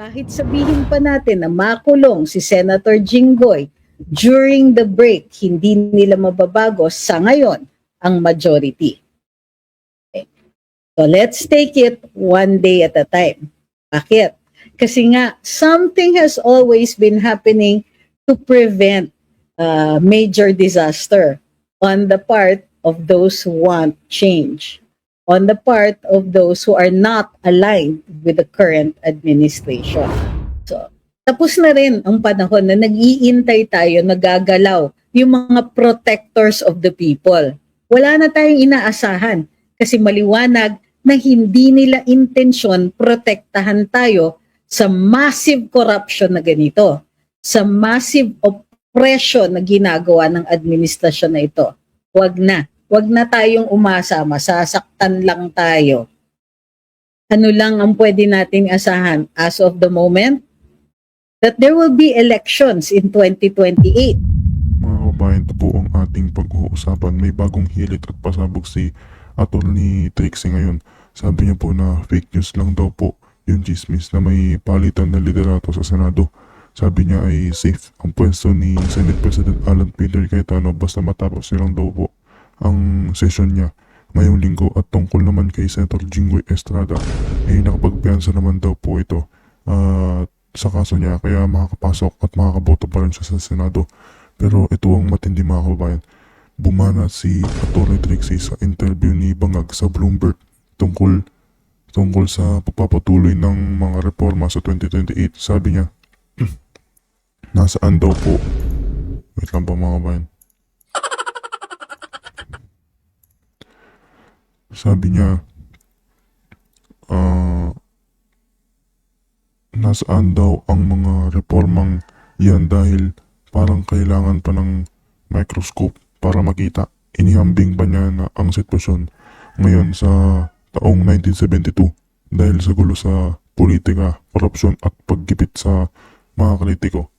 Kahit sabihin pa natin na makulong si Senator Jinggoy, during the break, hindi nila mababago sa ngayon ang majority. Okay. So let's take it one day at a time. Bakit? Kasi nga, something has always been happening to prevent major disaster on the part of those who want change, on the part of those who are not aligned with the current administration. So, tapos na rin ang panahon na nag-iintay tayo, nagagalaw yung mga protectors of the people. Wala na tayong inaasahan kasi maliwanag na hindi nila intensyon protektahan tayo sa massive corruption na ganito, sa massive oppression na ginagawa ng administrasyon na ito. Wag na tayong umasa, masasaktan lang tayo. Ano lang ang pwede nating asahan as of the moment? That there will be elections in 2028. Mga kabayan, ito po ang ating pag-uusapan. May bagong hilit at pasabog si Atty. Trixie ngayon. Sabi niya po na fake news lang daw po yung chismis na may palitan na liderato sa Senado. Sabi niya ay safe ang pwesto ni Senate President Alan Peter Cayetano basta matapos nilang daw po ang session niya ngayong linggo. At tungkol naman kay Senator Jinggoy Estrada ay nakapagpiyansa naman daw po ito sa kaso niya, kaya makakapasok at makakaboto pa rin siya sa Senado. Pero ito ang matindi mga kababayan. Bumana si Atty. Trixie sa interview ni Bangag sa Bloomberg tungkol sa pagpapatuloy ng mga reforma sa 2028. Sabi niya, nasaan daw po? Wait lang po mga kababayan. Sabi niya, nasaan daw ang mga reformang yan dahil parang kailangan pa ng microscope para makita. Inihambing pa niya na ang sitwasyon ngayon sa taong 1972 dahil sa gulo sa politika, korupsyon at paggipit sa mga kritiko.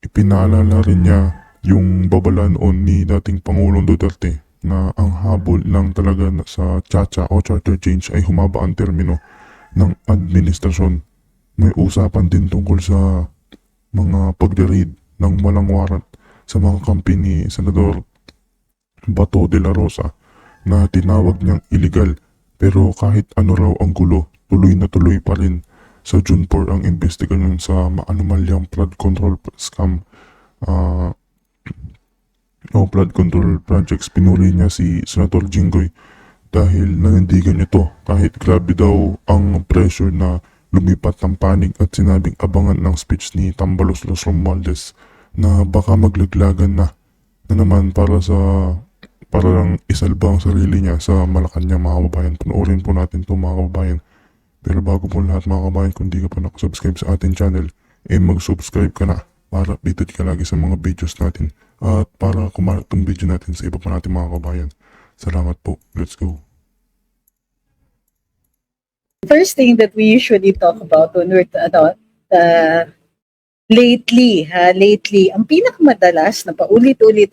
Ipinaalala rin niya yung babala noon ni dating Pangulong Duterte na ang habol lang talaga sa chacha o charter change ay humaba ang termino ng administrasyon. May usapan din tungkol sa mga pagre-raid ng walang warrant sa mga kampi ni Senador Bato de la Rosa na tinawag niyang illegal. Pero kahit ano raw ang gulo, tuloy na tuloy pa rin sa June 4 ang investigasyon sa maanumalyang flood control scam o flood control projects. Pinuri niya si Senator Jinggoy dahil nanindigan ito kahit grabe daw ang pressure na lumipat ng panig at sinabing abangan ng speech ni Tambaloslos Romualdez na baka maglaglagan na naman para lang isalba ang sarili niya sa Malacanang mga kababayan. Panoorin po natin ito mga kababayan. Pero bago po lahat mga kababayan, kung di ka pa nakasubscribe sa ating channel, mag-subscribe ka na para updated ka lagi sa mga videos natin at para kumalat itong video natin sa iba pa natin mga kababayan. Salamat po. Let's go. First thing that we usually talk about when we're lately, ang pinakamadalas na paulit-ulit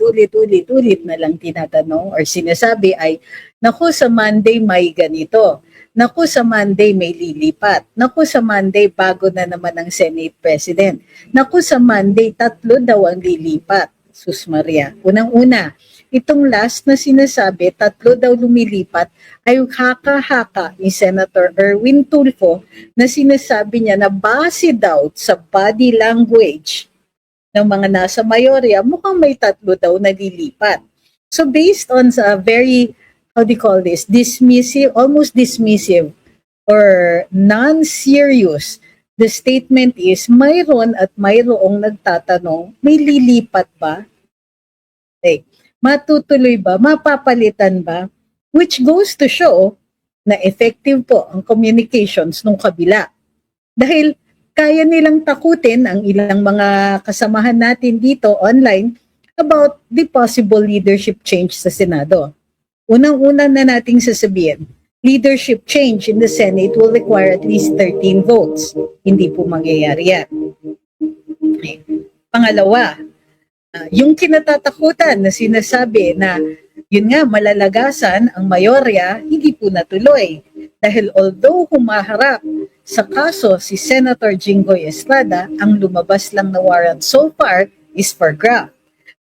na lang tinatanong or sinasabi ay, naku sa Monday may ganito, naku sa Monday may lilipat, naku sa Monday bago na naman ang Senate President, naku sa Monday 3 daw ang lilipat. Sus Maria, unang-una, itong last na sinasabi, 3 daw lumilipat, ay haka-haka ni Senator Erwin Tulfo na sinasabi niya na base daw sa body language ng mga nasa mayorya, mukhang may 3 daw na lilipat. So based on sa very, dismissive, almost dismissive or non-serious, the statement is mayroon at mayroong nagtatanong, may lilipat ba? Okay. Matutuloy ba? Mapapalitan ba? Which goes to show na effective po ang communications nung kabila. Dahil kaya nilang takutin ang ilang mga kasamahan natin dito online about the possible leadership change sa Senado. Unang-una na nating sasabihin, leadership change in the Senate will require at least 13 votes. Hindi po mangyayari yan. Okay. Pangalawa, yung kinatatakutan na sinasabi na yun nga malalagasan ang mayorya, hindi po natuloy. Dahil although humaharap sa kaso si Senator Jinggoy Estrada, ang lumabas lang na warrant so far is for graft.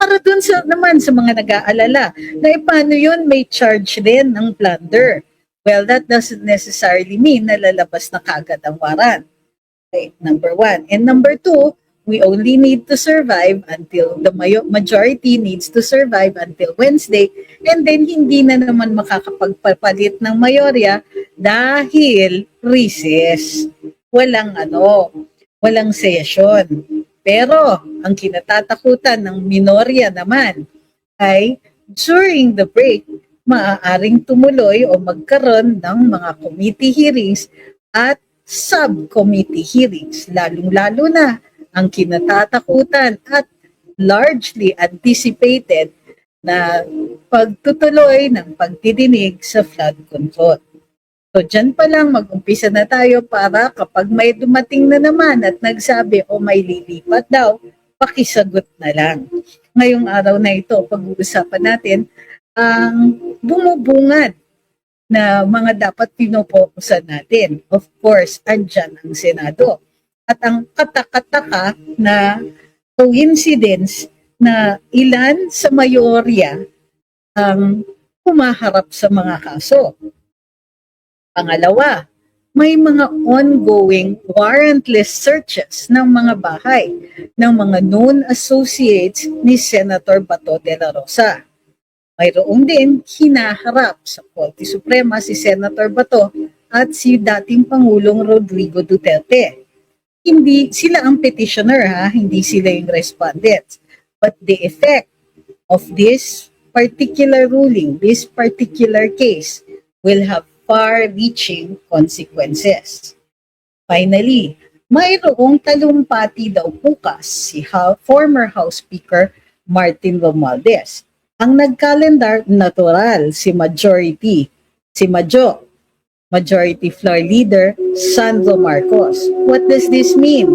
Para dun naman sa mga nag-aalala na paano yun may charge din ng plunder. Well, that doesn't necessarily mean na lalabas na kagad ang warrant. Okay, number one. And number two, we only need to survive until the majority needs to survive until Wednesday, and then hindi na naman makakapagpapalit ng mayorya dahil recess. Walang session. Pero ang kinatatakutan ng minorya naman ay during the break, maaaring tumuloy o magkaroon ng mga committee hearings at subcommittee hearings, lalong-lalo na ang kinatatakutan at largely anticipated na pagtutuloy ng pagdidinig sa flood control. So dyan pa lang mag-umpisa na tayo para kapag may dumating na naman at nagsabi o may lilipat daw, pakisagot na lang. Ngayong araw na ito, pag-uusapan natin ang bumubungad na mga dapat pinopokusan natin. Of course, andyan ang Senado. At ang katakataka na coincidence na ilan sa mayorya ang humaharap sa mga kaso. Pangalawa, may mga ongoing warrantless searches ng mga bahay ng mga known associates ni Senator Bato de la Rosa. Mayroong din hinaharap sa Korte Suprema si Senator Bato at si dating Pangulong Rodrigo Duterte. Hindi sila ang petitioner, hindi sila yung respondents. But the effect of this particular ruling, this particular case, will have far-reaching consequences. Finally, mayroong talumpati daw bukas si former House Speaker Martin Romualdez. Ang nag-calendar, natural, si Majority Floor Leader Sandro Marcos. What does this mean?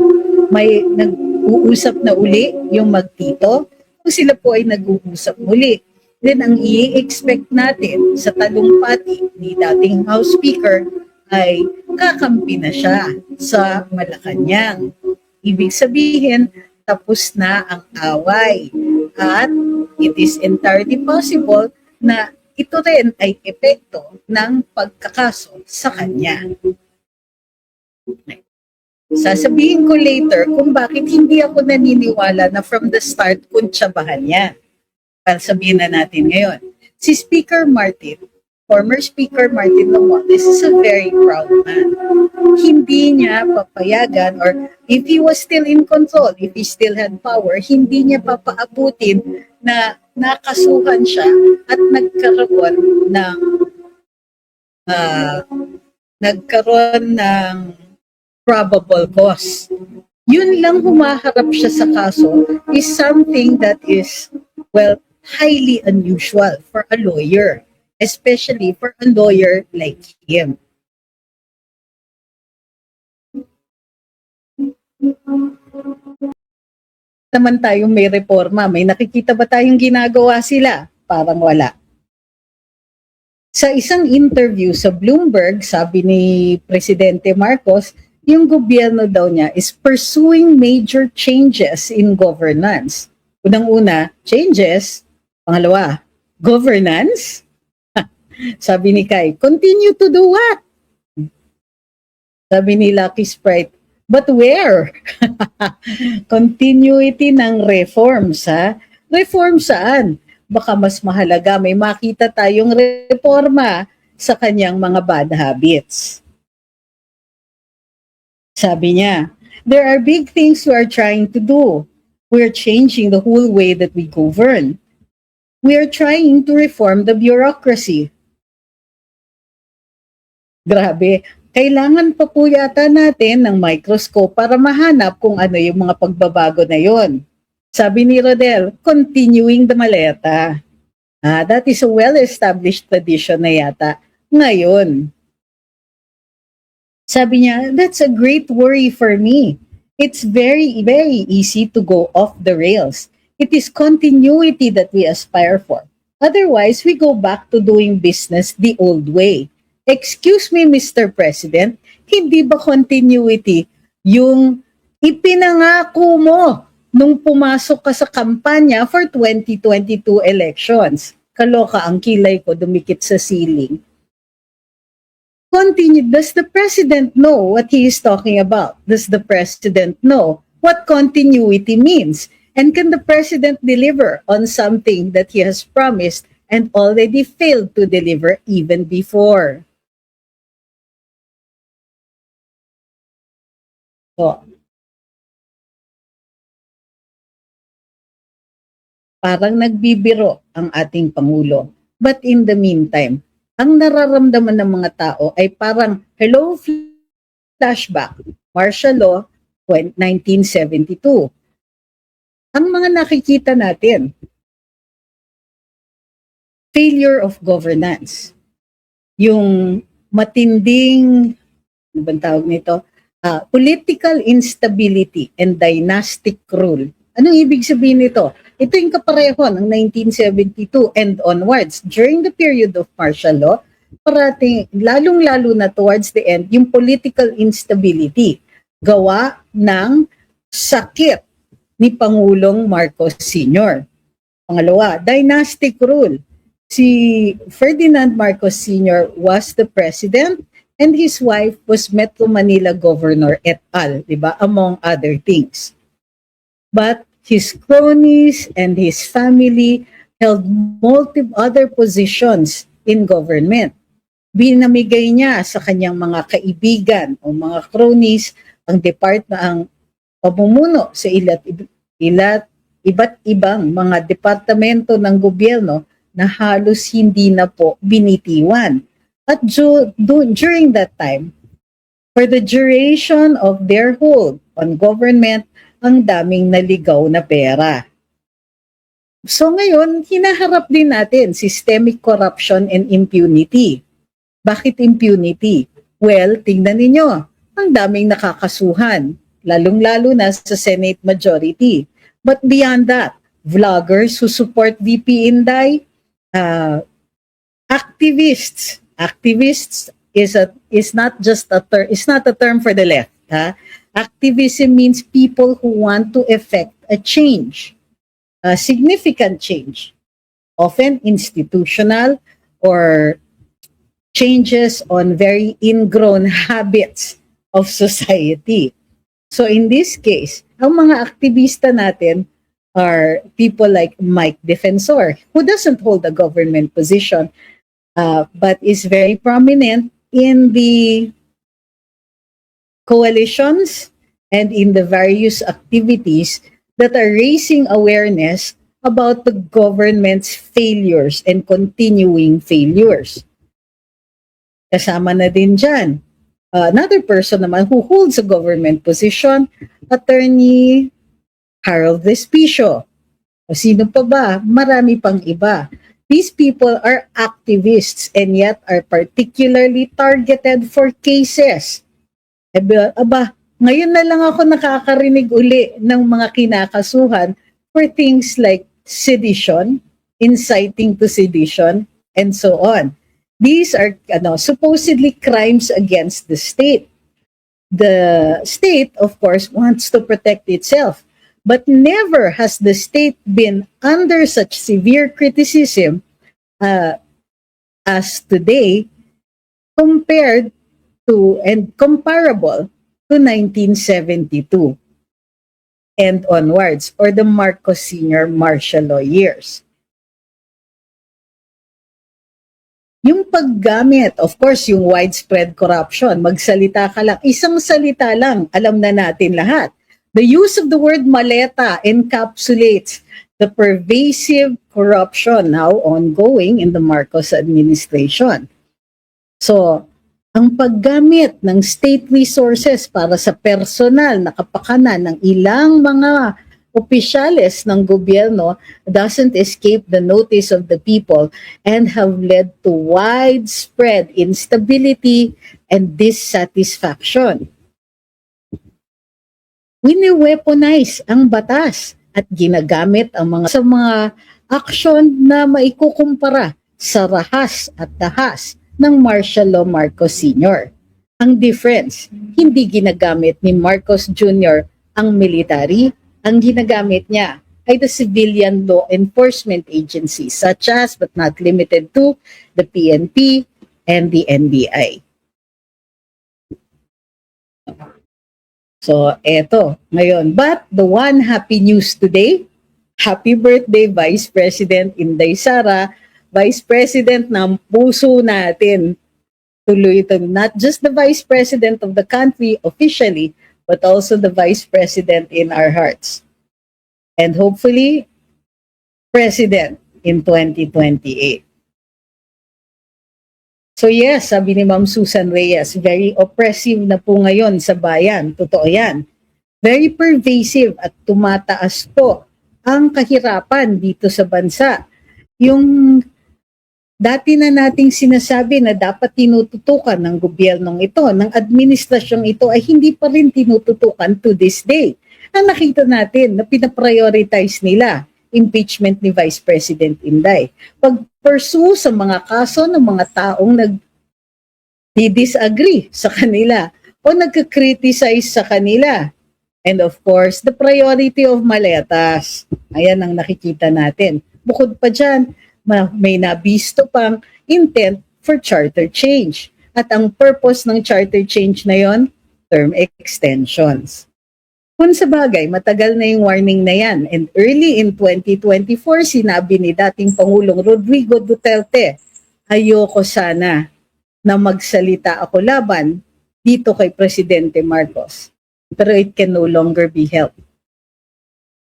May nag-uusap na uli yung magtito? Kung sila po ay nag-uusap muli, then ang i-expect natin sa talumpati ni dating House Speaker ay kakampi na siya sa Malacanang. Ibig sabihin, tapos na ang away. At it is entirely possible na ito rin ay epekto ng pagkakaso sa kanya. Sasabihin ko later kung bakit hindi ako naniniwala na from the start kuntsabahan niya. Sabihin na natin ngayon. Si Speaker Martin, former Speaker Martin Romualdez is a very proud man. Hindi niya papayagan, or if he was still in control, if he still had power, hindi niya papaabutin na nakasuhan siya at nagkaroon ng probable cause. Yun lang humaharap siya sa kaso is something that is, well, highly unusual for a lawyer, especially for a lawyer like him. Naman tayong may reforma, may nakikita ba tayong ginagawa sila? Parang wala. Sa isang interview sa Bloomberg, sabi ni Presidente Marcos, yung gobyerno daw niya is pursuing major changes in governance. Unang-una, changes. Pangalawa, governance? Sabi ni Kai, continue to do what? Sabi ni Lucky Sprite, but where? Continuity ng reforms, ha? Reform saan? Baka mas mahalaga may makita tayong reforma sa kanyang mga bad habits. Sabi niya, there are big things we are trying to do. We are changing the whole way that we govern. We are trying to reform the bureaucracy. Grabe, kailangan pa po yata natin ng microscope para mahanap kung ano yung mga pagbabago na yon. Sabi ni Rodel, continuing the maleta. That is a well-established tradition na yata ngayon. Sabi niya, that's a great worry for me. It's very, very easy to go off the rails. It is continuity that we aspire for. Otherwise, we go back to doing business the old way. Excuse me, Mr. President, Hindi ba continuity yung ipinangako mo nung pumasok ka sa kampanya for 2022 elections? Kaloka ang kilay ko, dumikit sa ceiling. Continue. Does the president know what he is talking about? Does the president know what continuity means? And can the president deliver on something that he has promised and already failed to deliver even before? So, parang nagbibiro ang ating Pangulo. But in the meantime, ang nararamdaman ng mga tao ay parang, hello, flashback, martial law, 1972. Ang mga nakikita natin, failure of governance. Yung matinding, ano bang tawag nito? Political instability and dynastic rule. Anong ibig sabihin nito? Ito yung kapareho ng 1972 and onwards. During the period of martial law, parating, lalong-lalo na towards the end, yung political instability. Gawa ng sakit ni Pangulong Marcos Sr. Pangalawa, dynastic rule. Si Ferdinand Marcos Sr. was the president and his wife was Metro Manila Governor et al., diba? Among other things. But his cronies and his family held multiple other positions in government. Binamigay niya sa kanyang mga kaibigan o mga cronies ang department, ang pamumuno sa iba't ibang mga departamento ng gobyerno na halos hindi na po binitiwan. At during that time, for the duration of their hold on government, ang daming naligaw na pera. So ngayon, hinaharap din natin systemic corruption and impunity. Bakit impunity? Well, tingnan ninyo, ang daming nakakasuhan, lalong-lalo na sa Senate majority. But beyond that, vloggers who support VP Inday, activists is not just a term, it's not a term for the left. Activism means people who want to effect a change, a significant change, often institutional or changes on very ingrown habits of society. So in this case, ang mga aktivista natin are people like Mike Defensor, who doesn't hold a government position, but is very prominent in the coalitions and in the various activities that are raising awareness about the government's failures and continuing failures. Kasama na din dyan, another person naman who holds a government position, Attorney Harold Vespicio. O sino pa ba? Marami pang iba. These people are activists and yet are particularly targeted for cases. Ngayon na lang ako nakakarinig uli ng mga kinakasuhan for things like sedition, inciting to sedition, and so on. These are supposedly crimes against the state. The state, of course, wants to protect itself, but never has the state been under such severe criticism as today, compared to and comparable to 1972 and onwards, or the Marcos Sr. martial law years. Yung paggamit, of course, yung widespread corruption, magsalita ka lang, isang salita lang, alam na natin lahat. The use of the word maleta encapsulates the pervasive corruption now ongoing in the Marcos administration. So, ang paggamit ng state resources para sa personal na kapakanan ng ilang mga opisyales ng gobyerno doesn't escape the notice of the people and have led to widespread instability and dissatisfaction. Wini-weaponize ang batas at ginagamit ang sa mga aksyon na maikukumpara sa rahas at dahas ng martial law Marcos Sr. Ang difference, hindi ginagamit ni Marcos Jr. ang military, ang ginagamit niya ay the civilian law enforcement agencies such as but not limited to the PNP and the NBI. So, eto, ngayon. But the one happy news today, happy birthday Vice President Inday Sara, Vice President ng puso natin. Tuloy ito, not just the Vice President of the country officially, but also the Vice President in our hearts. And hopefully, President in 2028. So yes, sabi ni Ma'am Susan Reyes, very oppressive na po ngayon sa bayan. Totoo yan. Very pervasive at tumataas po ang kahirapan dito sa bansa. Yung dati na nating sinasabi na dapat tinututukan ng gobyernong ito, ng administrasyong ito ay hindi pa rin tinututukan to this day. Ang nakita natin na pinaprioritize nila, impeachment ni Vice President Inday. Pag-pursue sa mga kaso ng mga taong nag-disagree sa kanila o nagka-criticize sa kanila. And of course, the priority of maletas. Ayan ang nakikita natin. Bukod pa dyan, may nabisto pang intent for charter change. At ang purpose ng charter change na yon, term extensions. Kung sa bagay, matagal na yung warning na yan. And early in 2024, sinabi ni dating Pangulong Rodrigo Duterte, ayoko sana na magsalita ako laban dito kay Presidente Marcos. Pero it can no longer be helped.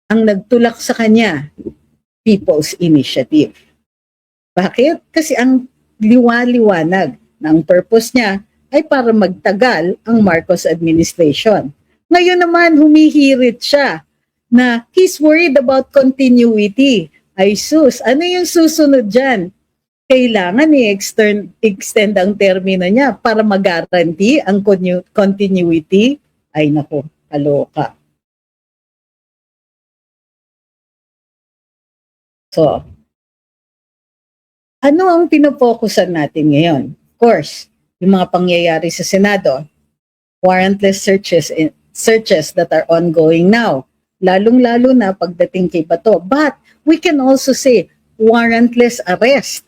Ang nagtulak sa kanya, People's Initiative. Bakit? Kasi ang liwanag na ang purpose niya ay para magtagal ang Marcos administration. Ngayon naman, humihirit siya na he's worried about continuity. Ay sus, ano yung susunod dyan? Kailangan i-extend ang termino niya para mag-guarantee ang continuity. Ay nako, kaloka. So, ano ang pinofokusan natin ngayon? Of course, yung mga pangyayari sa Senado, warrantless searches that are ongoing now, lalong-lalo na pagdating kay Bato. But we can also say warrantless arrest.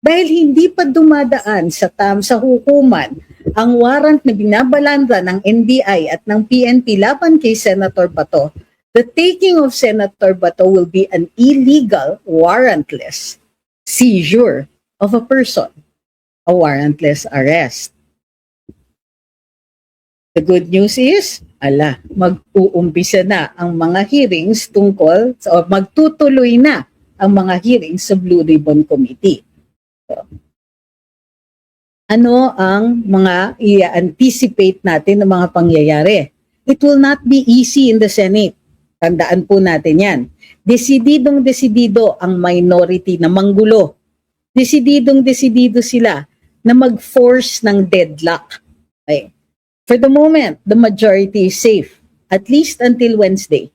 Dahil hindi pa dumadaan sa hukuman ang warrant na binabalanda ng NBI at ng PNP laban kay Senator Bato, the taking of Senator Bato will be an illegal, warrantless seizure of a person, a warrantless arrest. The good news is, mag-uumpisa na ang mga hearings tungkol, o magtutuloy na ang mga hearings sa Blue Ribbon Committee. So, ano ang mga i-anticipate natin ng mga pangyayari? It will not be easy in the Senate. Tandaan po natin yan. Desididong-desidido ang minority na manggulo. Desididong-desidido sila na mag-force ng deadlock. Okay. For the moment, the majority is safe, at least until Wednesday.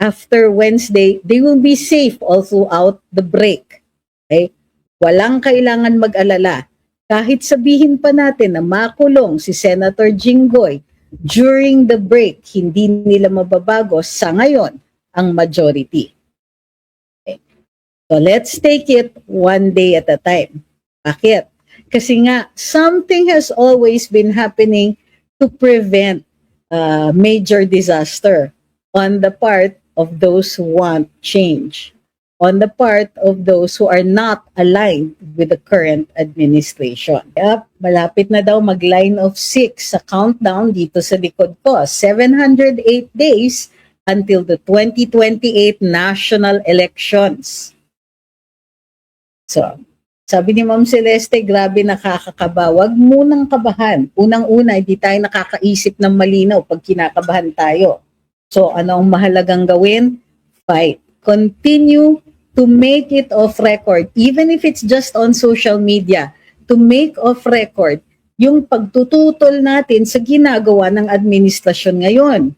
After Wednesday, they will be safe all throughout the break. Okay? Walang kailangan mag-alala. Kahit sabihin pa natin na makulong si Senator Jinggoy during the break, hindi nila mababago sa ngayon ang majority. Okay? So let's take it one day at a time. Bakit? Kasi nga, something has always been happening to prevent major disaster on the part of those who want change, on the part of those who are not aligned with the current administration. Yep, malapit na daw mag-line of 6 sa countdown dito sa likod ko. 708 days until the 2028 national elections. So, sabi ni Ma'am Celeste, grabe nakakakaba. Huwag munang kabahan. Unang-una, hindi tayo nakakaisip ng malinaw pag kinakabahan tayo. So, ano ang mahalagang gawin? Fight. Continue to make it off record, even if it's just on social media, to make off record yung pagtututol natin sa ginagawa ng administrasyon ngayon.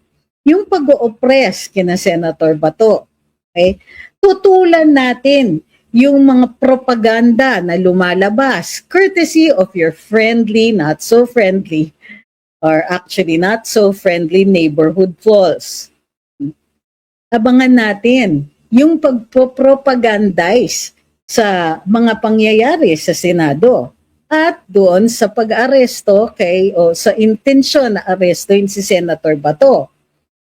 Yung pag-o-oppress kina Senator Bato. Okay? Tutulan natin yung mga propaganda na lumalabas, courtesy of your friendly, not so friendly, or actually not so friendly neighborhood polls. Abangan natin yung pagpo-propagandize sa mga pangyayari sa Senado at doon sa pag-aresto o sa intensyon na arestoin si Senator Bato.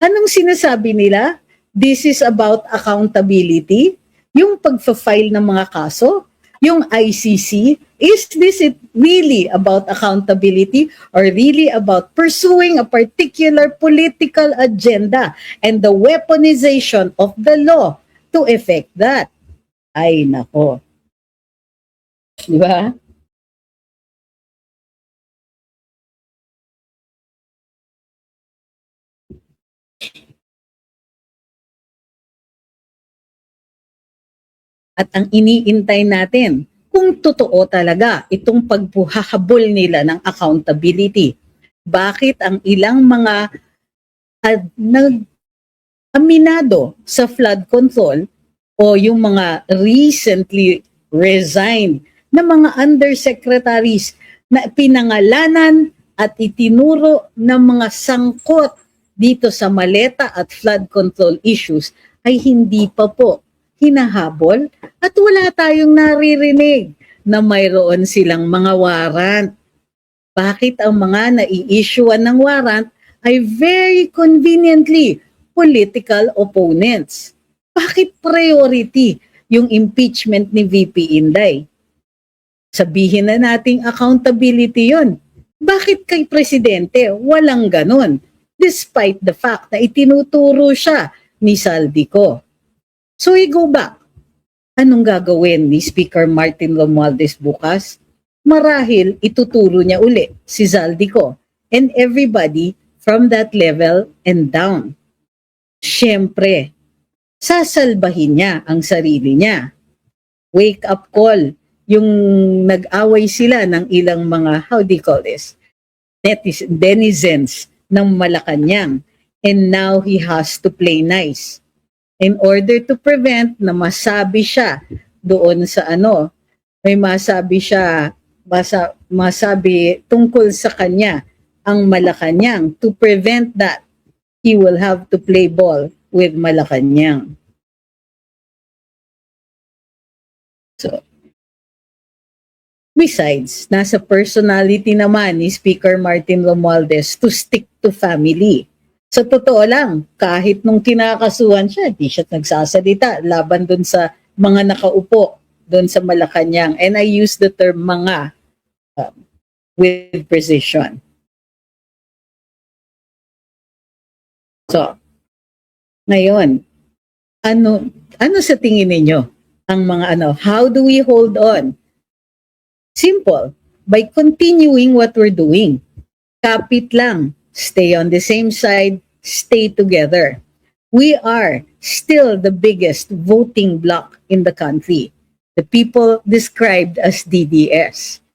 Anong sinasabi nila? This is about accountability, yung pagfa-file ng mga kaso, yung ICC. Is this really about accountability or really about pursuing a particular political agenda and the weaponization of the law to effect that? Ay, nako. Di ba? At ang iniintay natin, kung totoo talaga itong pagbuhahabol nila ng accountability. Bakit ang ilang mga nag-aminado sa flood control o yung mga recently resigned na mga undersecretaries na pinangalanan at itinuro ng mga sangkot dito sa maleta at flood control issues ay hindi pa po hinahabol at wala tayong naririnig na mayroon silang mga warrant. Bakit ang mga nai-issuean ng warrant ay very conveniently political opponents? Bakit priority yung impeachment ni VP Inday? Sabihin na nating accountability yon. Bakit kay Presidente walang ganon? Despite the fact na itinuturo siya ni Saldico. So we go back. Anong gagawin ni Speaker Martin Romualdez bukas? Marahil ituturo niya uli si Zaldico and everybody from that level and down. Siyempre, sasalbahin niya ang sarili niya. Wake up call. Yung nag-away sila ng ilang mga, how do you call this? Denizens ng Malacanang. And now he has to play nice. In order to prevent na masabi siya doon sa may masabi siya, masabi tungkol sa kanya ang Malacanang. To prevent that, he will have to play ball with Malacanang. So, besides, nasa personality naman ni Speaker Martin Romualdez to stick to family. Sa totoo lang, kahit nung kinakasuhan siya, di siya nagsasalita laban dun sa mga nakaupo dun sa Malacanang. And I use the term mga with precision. So, ngayon, ano sa tingin ninyo ang mga how do we hold on? Simple, by continuing what we're doing. Kapit lang. Stay on the same side, stay together. We are still the biggest voting bloc in the country. The people described as DDS.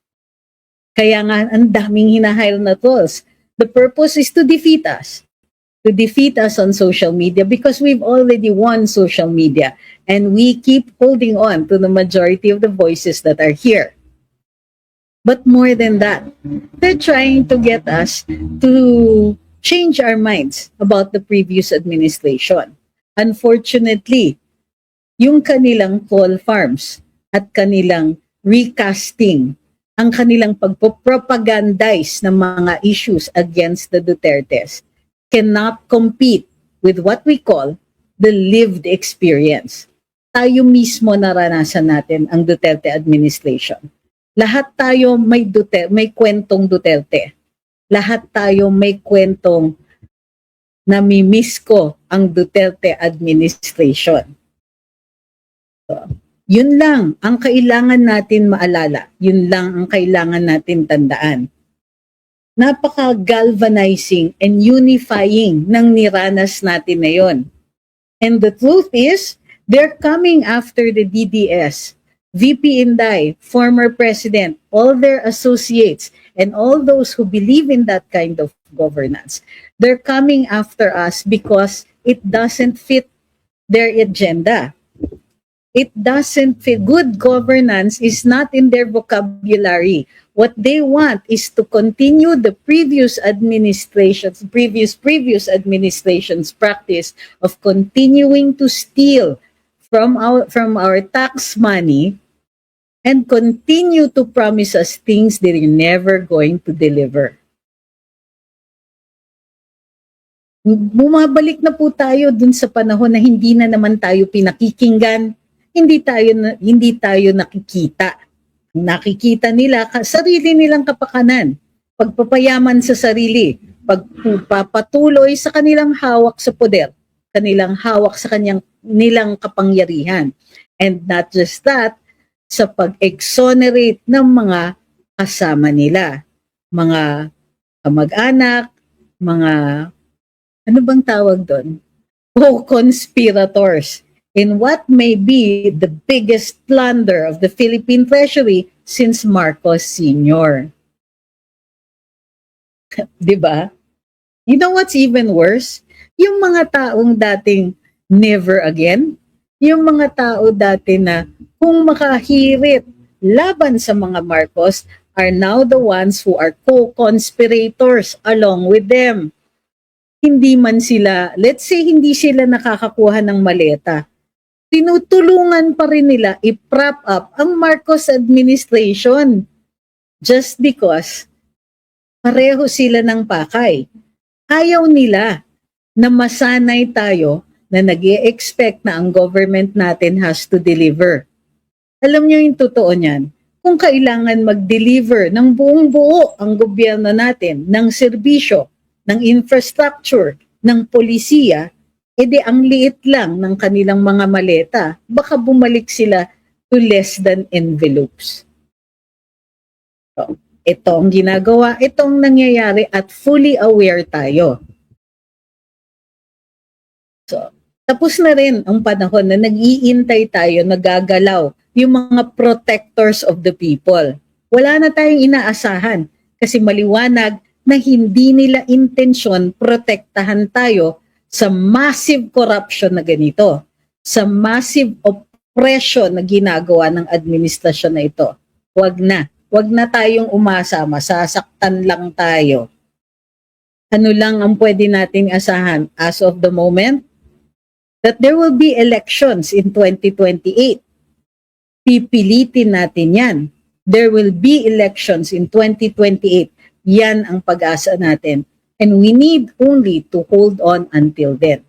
Kaya nga, ang daming hinahire na tools. The purpose is to defeat us. To defeat us on social media because we've already won social media. And we keep holding on to the majority of the voices that are here. But more than that, they're trying to get us to change our minds about the previous administration. Unfortunately, yung kanilang coal farms at kanilang recasting, ang kanilang pagpopropagandize ng mga issues against the Dutertes cannot compete with what we call the lived experience. Tayo mismo naranasan natin ang Duterte administration. Lahat tayo may kwentong Duterte. Lahat tayo may kwentong namimiss ko ang Duterte administration. So, yun lang ang kailangan natin maalala. Yun lang ang kailangan natin tandaan. Napaka-galvanizing and unifying ng niranas natin na yun. And the truth is, they're coming after the DDS. VP Inday, former president, all their associates, and all those who believe in that kind of governance. They're coming after us because it doesn't fit their agenda. It doesn't fit. Good governance is not in their vocabulary. What they want is to continue the previous administration's practice of continuing to steal from our tax money and continue to promise us things they're never going to deliver. Bumabalik na po tayo dun sa panahon na hindi na naman tayo pinakikinggan, hindi tayo nakikita. Nakikita nila sarili nilang kapakanan, pagpapayaman sa sarili, pagpapatuloy sa kanilang hawak sa poder, kanilang hawak sa nilang kapangyarihan. And not just that, sa pag-exonerate ng mga kasama nila, mga kamag-anak, mga ano bang tawag doon? Co-conspirators in what may be the biggest plunder of the Philippine Treasury since Marcos Sr. Diba? You know what's even worse? Yung mga taong dating never again, yung mga tao dati na kung makahirit laban sa mga Marcos are now the ones who are co-conspirators along with them. Hindi man sila, let's say hindi sila nakakakuha ng maleta, tinutulungan pa rin nila i-prop up ang Marcos administration just because pareho sila ng pakay. Ayaw nila na masanay tayo na nag-i-expect na ang government natin has to deliver. Alam niyo yung totoo niyan, kung kailangan mag-deliver ng buong-buo ang gobyerno natin ng serbisyo, ng infrastructure, ng polisiya, edi ang liit lang ng kanilang mga maleta, baka bumalik sila to less than envelopes. So, ito ang ginagawa, itong nangyayari at fully aware tayo. So, tapos na rin ang panahon na nag-iintay tayo, nagagalaw, yung mga protectors of the people. Wala na tayong inaasahan kasi maliwanag na hindi nila intensyon protektahan tayo sa massive corruption na ganito, sa massive oppression na ginagawa ng administrasyon na ito. Wag na tayong umasa, masasaktan lang tayo. Ano lang ang pwede nating asahan as of the moment? That there will be elections in 2028. Pipilitin natin yan. There will be elections in 2028. Yan ang pag-asa natin. And we need only to hold on until then.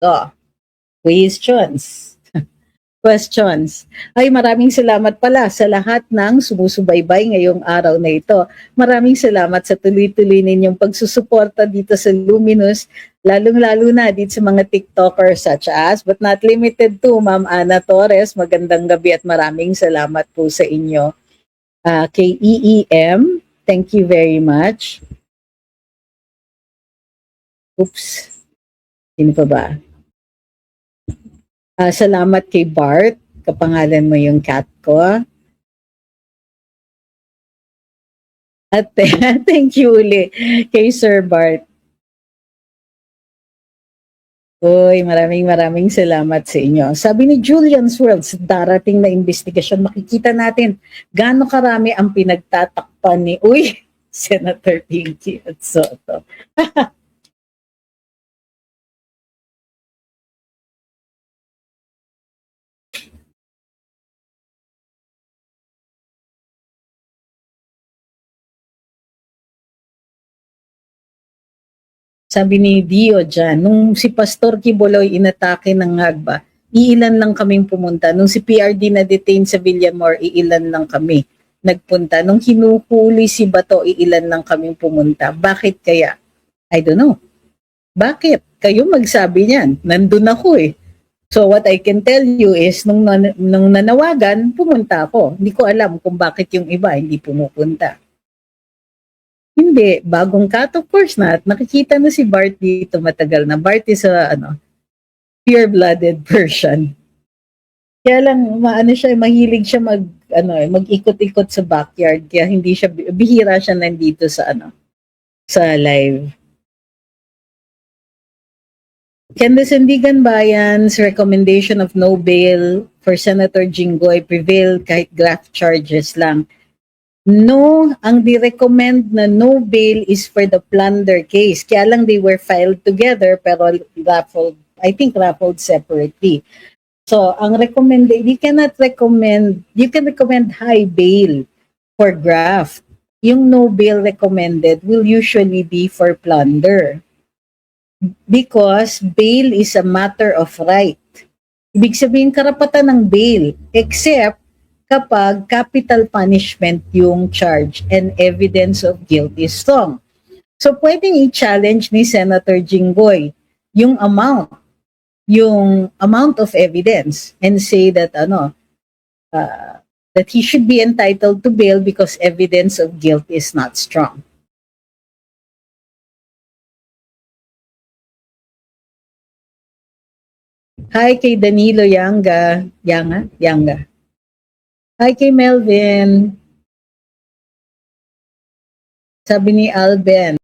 So, questions. Questions. Ay, maraming salamat pala sa lahat ng sumusubaybay ngayong araw na ito. Maraming salamat sa tuloy-tuloy ninyong pagsusuporta dito sa Luminous, lalong-lalo na dito sa mga TikTokers such as, but not limited to, Ma'am Ana Torres. Magandang gabi at maraming salamat po sa inyo. Kay EEM, thank you very much. Oops. Sino pa ba? Salamat kay Bart. Kapangalan mo yung cat ko. At thank you uli kay Sir Bart. Uy, maraming salamat sa inyo. Sabi ni Julian's World, sa darating na investigasyon, makikita natin gaano karami ang pinagtatakpan ni, Senator Pinky at Soto. Sabi ni Dio dyan, nung si Pastor Quiboloy inatake ng Ngagba, iilan lang kaming pumunta. Nung si PRD na-detain sa Villamor, iilan lang kami nagpunta. Nung hinuhuli si Bato, iilan lang kaming pumunta. Bakit kaya? I don't know. Bakit? Kayo magsabi niyan. Nandun ako eh. So what I can tell you is, nung nanawagan, pumunta ako. Hindi ko alam kung bakit yung iba hindi pumupunta. Hindi, bagong cut of course na. At nakikita na si Bart dito matagal na. Bart is a pure-blooded Persian. Kaya lang mahilig siya mag-ikot-ikot sa backyard. Kaya hindi siya bihira siya nandito sa sa live. Can the Sandigan Bayan's recommendation of no bail for Senator Jinggoy prevail kahit graft charges lang? No, ang di-recommend na no bail is for the plunder case. Kaya lang they were filed together pero raffled, I think raffled separately. So, ang recommended, you can recommend high bail for graft. Yung no bail recommended will usually be for plunder. Because bail is a matter of right. Ibig sabihin karapatan ng bail, except kapag capital punishment yung charge and evidence of guilt is strong. So pwedeng i-challenge ni Senator Jinggoy yung amount of evidence and say that that he should be entitled to bail because evidence of guilt is not strong. Hi kay Danilo Yanga. Hi kay Melvin. Sabi ni Alben,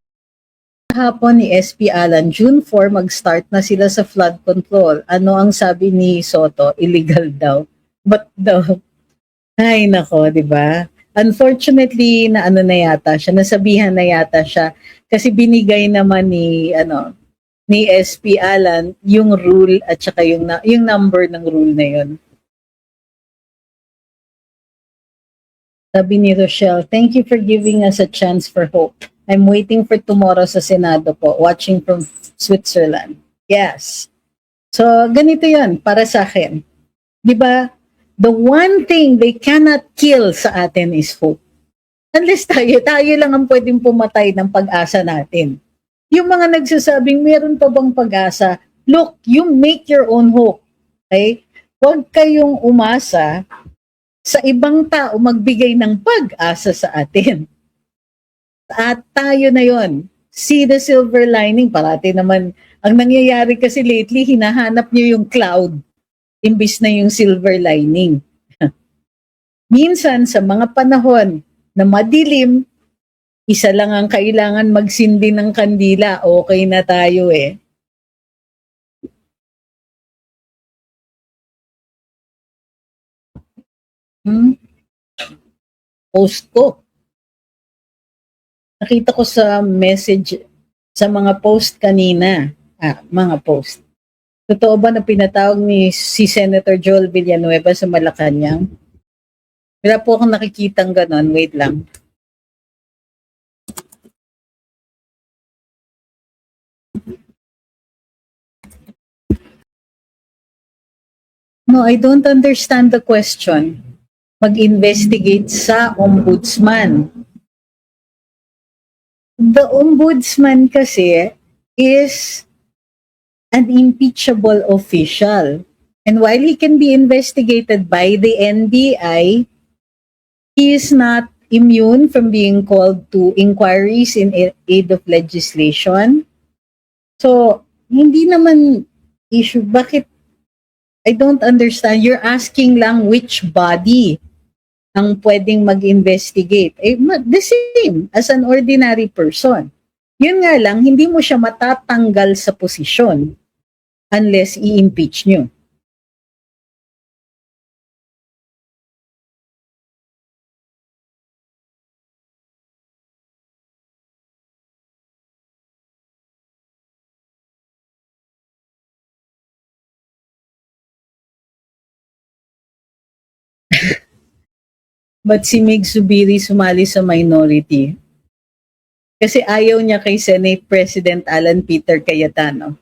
hapon ni SP Alan, June 4 mag-start na sila sa flood control. Ano ang sabi ni Soto? Illegal daw. But daw? Ay nako, di ba? Unfortunately, nasabihan na yata siya kasi binigay naman ni SP Alan yung rule at saka yung number ng rule na yun. Sabi ni Rochelle, thank you for giving us a chance for hope. I'm waiting for tomorrow sa Senado po, watching from Switzerland. Yes. So, ganito yan para sa akin. Di ba? The one thing they cannot kill sa atin is hope. Unless tayo lang ang pwedeng pumatay ng pag-asa natin. Yung mga nagsasabing meron pa bang pag-asa, look, you make your own hope. Okay? Huwag kayong umasa sa ibang tao magbigay ng pag-asa sa atin. At tayo na yon. See the silver lining. Parati naman, ang nangyayari kasi lately, hinahanap nyo yung cloud imbis na yung silver lining. Minsan, sa mga panahon na madilim, isa lang ang kailangan magsindi ng kandila, okay na tayo eh. Post ko. Nakita ko sa message, sa mga post kanina. Mga post. Totoo ba na pinatawag ni si Senator Joel Villanueva sa Malacanang? Wala po akong nakikitang ganon. Wait lang. No, I don't understand the question. Mag-investigate sa ombudsman. The ombudsman kasi is an impeachable official. And while he can be investigated by the NBI, he is not immune from being called to inquiries in aid of legislation. So, hindi naman issue. Bakit? I don't understand. You're asking lang which body ang pwedeng mag-investigate. The same as an ordinary person. Yun nga lang, hindi mo siya matatanggal sa posisyon unless i-impeach nyo. But si Mig Zubiri sumali sa minority? Kasi ayaw niya kay Senate President Alan Peter Cayetano.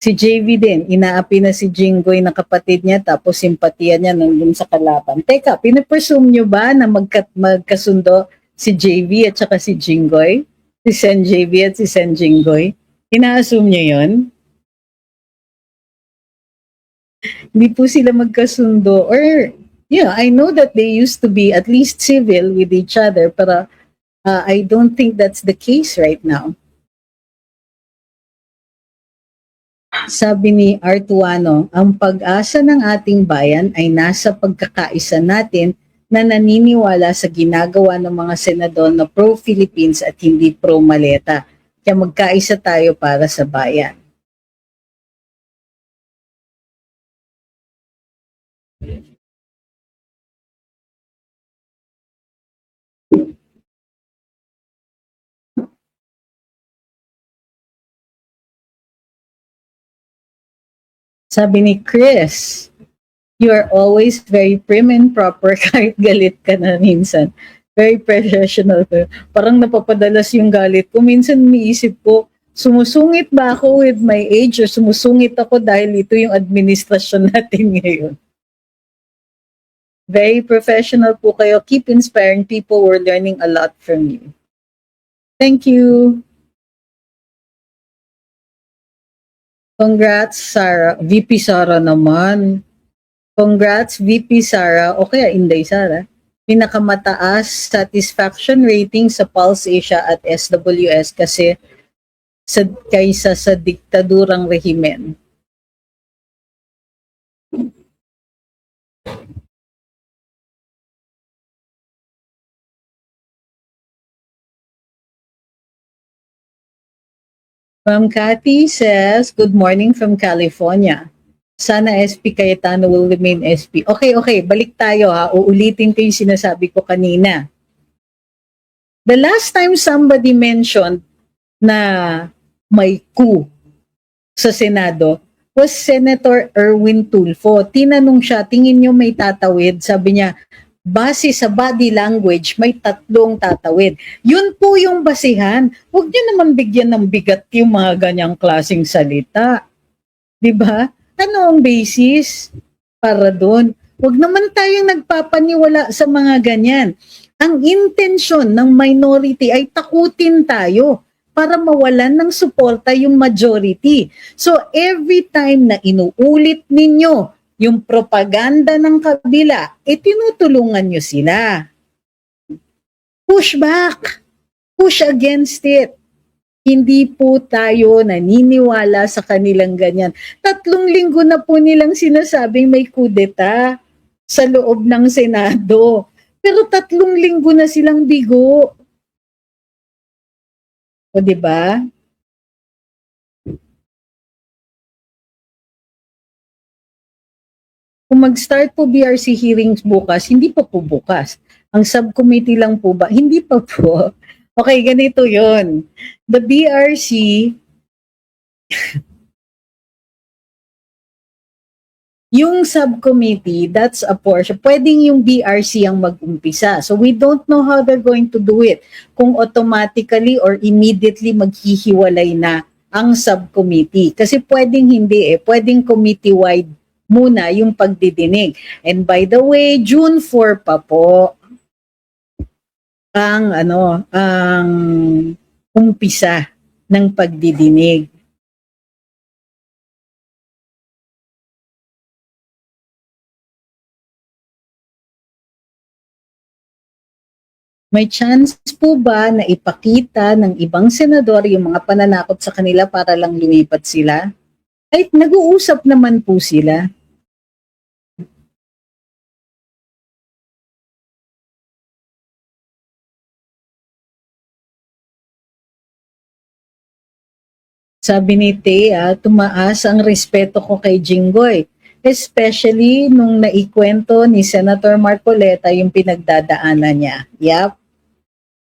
Si JV din, inaapi na si Jinggoy na kapatid niya tapos simpatiya niya nandun sa kalaban. Teka, pinapresume niyo ba na magkasundo si JV at saka si Jinggoy? Si Sen JV at si Sen Jinggoy? Ina-assume niyo yun? Hindi po sila magkasundo or yeah, I know that they used to be at least civil with each other, pero I don't think that's the case right now. Sabi ni Artuano, ang pag-asa ng ating bayan ay nasa pagkakaisa natin na naniniwala sa ginagawa ng mga senador na pro-Philippines at hindi pro-maleta. Kaya magkaisa tayo para sa bayan. Sabi ni Chris, you are always very prim and proper kahit galit ka na minsan. Very professional. Parang napapadalas yung galit ko. Minsan iniisip ko, sumusungit ba ako with my age or sumusungit ako dahil ito yung administrasyon natin ngayon? Very professional po kayo. Keep inspiring people. We're learning a lot from you. Thank you. Congrats, Sarah. VP Sarah naman. Congrats, VP Sarah. O kaya Inday Sarah. Pinakamataas satisfaction rating sa Pulse Asia at SWS kasi kaysa sa diktadurang rehimen. Ma'am Cathy says, good morning from California. Sana SP Cayetano will remain SP. Okay, balik tayo ha. Uulitin ko yung sinasabi ko kanina. The last time somebody mentioned na may coup sa Senado was Senator Erwin Tulfo. Tinanong siya, tingin nyo may tatawid? Sabi niya, base sa body language, may 3 tatawid. Yun po yung basihan. Huwag niyo naman bigyan ng bigat yung mga ganyang klaseng salita. 'Di ba? Ano ang basis para doon? Huwag naman tayong nagpapaniwala sa mga ganyan. Ang intensyon ng minority ay takutin tayo para mawalan ng suporta yung majority. So every time na inuulit ninyo yung propaganda ng kabila, tinutulungan nyo sila. Push back. Push against it. Hindi po tayo naniniwala sa kanilang ganyan. 3 linggo na po nilang sinasabing may kudeta sa loob ng Senado. Pero 3 linggo na silang bigo. O diba? Kung mag-start po BRC hearings bukas, hindi pa po bukas. Ang subcommittee lang po ba? Hindi pa po. Okay, ganito yon. The BRC, yung subcommittee, that's a portion. Pwedeng yung BRC ang mag-umpisa. So we don't know how they're going to do it. Kung automatically or immediately maghihiwalay na ang subcommittee. Kasi pwedeng hindi pwedeng committee-wide muna yung pagdidinig. And by the way, June 4 pa po ang umpisa ng pagdidinig. May chance po ba na ipakita ng ibang senador yung mga pananakot sa kanila para lang lumipat sila? Ay, nag-uusap naman po sila. Sabi ni Thea, tumaas ang respeto ko kay Jinggoy. Especially nung naikwento ni Senator Marcoleta yung pinagdadaanan niya. Yep.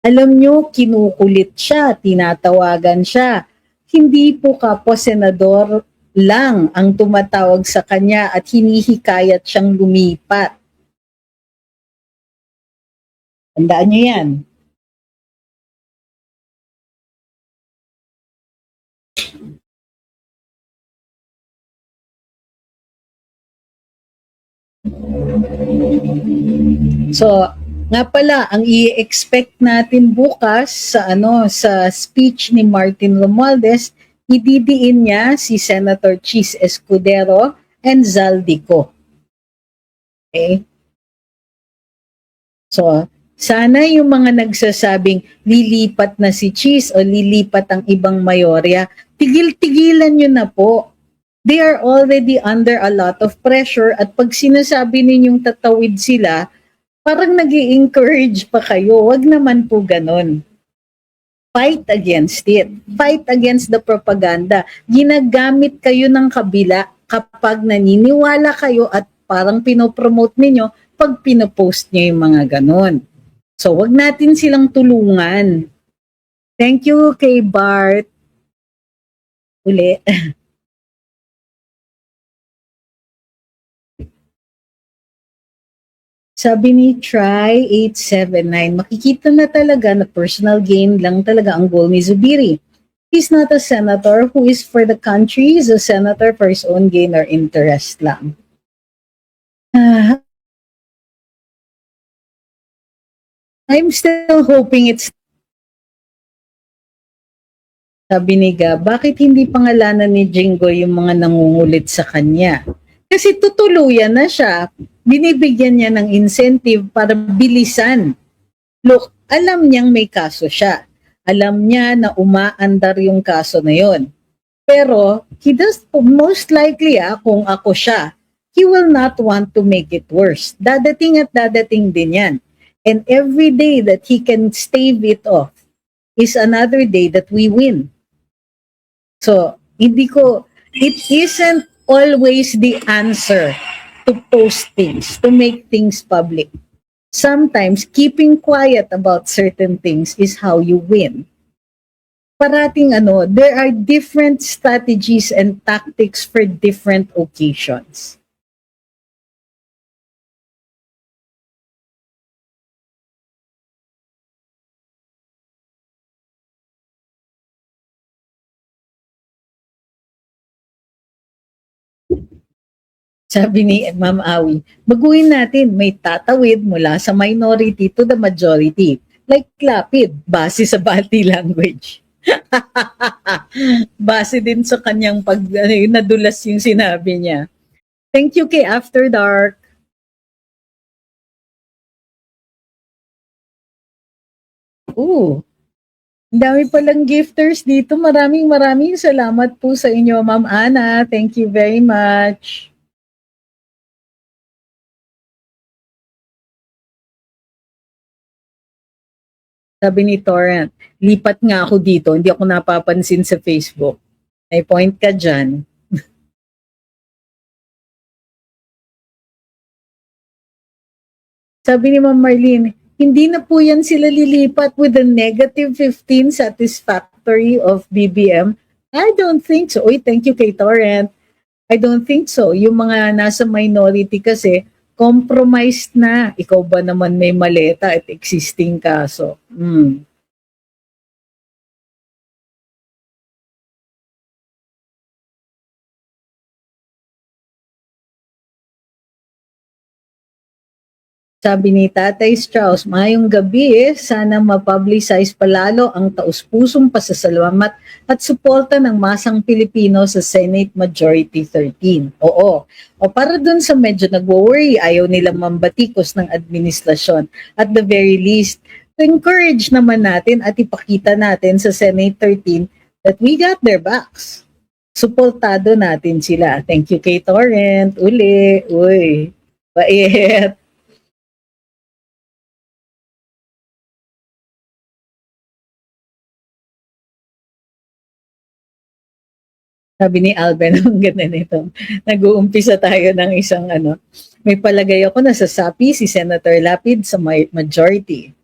Alam nyo, kinukulit siya, tinatawagan siya. Hindi po kapwa senador lang ang tumatawag sa kanya at hinihikayat siyang lumipat. Tandaan nyo yan. So, nga pala, ang i-expect natin bukas sa speech ni Martin Romualdez, ididiin niya si Senator Chis Escudero and Zaldico. Okay? So, sana yung mga nagsasabing lilipat na si Chis o lilipat ang ibang mayorya, tigil-tigilan nyo na po. They are already under a lot of pressure at pag sinasabi ninyong tatawid sila, parang nag-i-encourage pa kayo. Wag naman po ganon. Fight against it. Fight against the propaganda. Ginagamit kayo ng kabila kapag naniniwala kayo at parang pinopromote ninyo pag pinopost nyo yung mga ganon. So, wag natin silang tulungan. Thank you kay Bart. Uli. Sabi ni Try 879, makikita na talaga na personal gain lang talaga ang goal ni Zubiri. He's not a senator who is for the country. He's a senator for his own gain or interest lang. I'm still hoping it's sabi ni Ga, bakit hindi pangalanan ni Jingo yung mga nangungulit sa kanya? Kasi tutuluyan na siya, binibigyan niya ng incentive para bilisan. Look, alam niyang may kaso siya. Alam niya na umaandar yung kaso na yon. Pero, most likely kung ako siya, he will not want to make it worse. Dadating at dadating din yan. And every day that he can stave it off is another day that we win. So, it isn't always the answer to post things, to make things public. Sometimes, keeping quiet about certain things is how you win. Parating there are different strategies and tactics for different occasions. Sabi ni Ma'am Awi, baguhin natin, may tatawid mula sa minority to the majority. Like Lapid, base sa body language. Base din sa kanyang nadulas yung sinabi niya. Thank you kay After Dark. Ang dami palang gifters dito. Maraming salamat po sa inyo, Ma'am Ana. Thank you very much. Sabi ni Torrent, lipat nga ako dito, hindi ako napapansin sa Facebook. May point ka dyan. Sabi ni Ma'am Marlene, hindi na po yan sila lilipat with the negative 15 satisfactory of BBM. I don't think so. Uy, thank you kay Torrent. I don't think so. Yung mga nasa minority kasi, compromised na. Ikaw ba naman may maleta at existing kaso? Sabi ni Tatay Strauss, mayong gabi, sana ma-publicize palalo ang taus-pusong pasasalamat at suporta ng masang Pilipino sa Senate Majority 13. Oo. O para dun sa medyo nag-worry, ayaw nilang mambatikos ng administrasyon. At the very least, to encourage naman natin at ipakita natin sa Senate 13 that we got their backs. Suportado natin sila. Thank you kay Torrent. Uli. Uy. Bait. Sabi ni Alben, ang ganda nito. Nag-uumpisa tayo ng isang may palagay ako na sasapi si Senator Lapid sa majority.